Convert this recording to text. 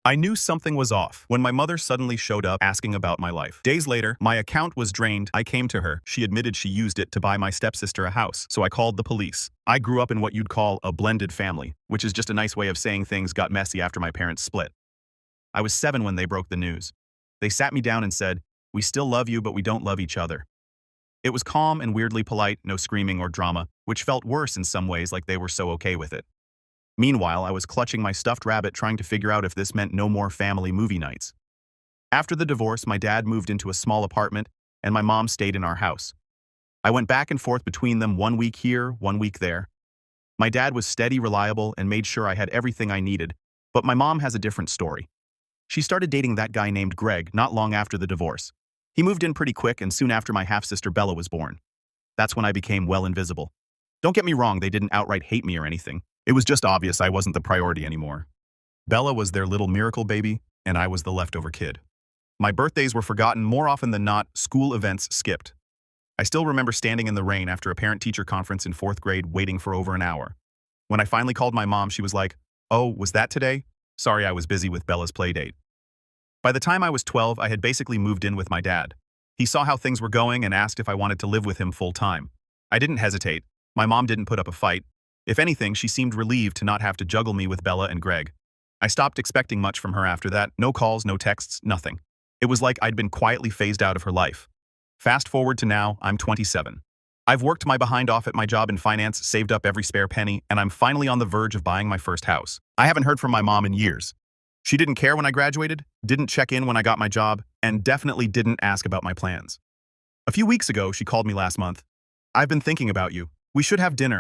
I knew something was off when my mother suddenly showed up asking about my life. Days later, my account was drained. I came to her. She admitted she used it to buy my stepsister a house, so I called the police. I grew up in what you'd call a blended family, which is just a nice way of saying things got messy after my parents split. I was 7 when they broke the news. They sat me down and said, "We still love you, but we don't love each other." It was calm and weirdly polite, no screaming or drama, which felt worse in some ways, like they were so okay with it. Meanwhile, I was clutching my stuffed rabbit trying to figure out if this meant no more family movie nights. After the divorce, my dad moved into a small apartment, and my mom stayed in our house. I went back and forth between them, 1 week here, 1 week there. My dad was steady, reliable, and made sure I had everything I needed, but my mom has a different story. She started dating that guy named Greg not long after the divorce. He moved in pretty quick, and soon after my half-sister Bella was born. That's when I became well invisible. Don't get me wrong, they didn't outright hate me or anything. It was just obvious I wasn't the priority anymore. Bella was their little miracle baby, and I was the leftover kid. My birthdays were forgotten more often than not, school events skipped. I still remember standing in the rain after a parent-teacher conference in 4th grade waiting for over an hour. When I finally called my mom, she was like, "Oh, was that today? Sorry, I was busy with Bella's playdate." By the time I was 12, I had basically moved in with my dad. He saw how things were going and asked if I wanted to live with him full-time. I didn't hesitate. My mom didn't put up a fight. If anything, she seemed relieved to not have to juggle me with Bella and Greg. I stopped expecting much from her after that. No calls, no texts, nothing. It was like I'd been quietly phased out of her life. Fast forward to now, I'm 27. I've worked my behind off at my job in finance, saved up every spare penny, and I'm finally on the verge of buying my first house. I haven't heard from my mom in years. She didn't care when I graduated, didn't check in when I got my job, and definitely didn't ask about my plans. A few weeks ago, she called me last month. "I've been thinking about you. We should have dinner."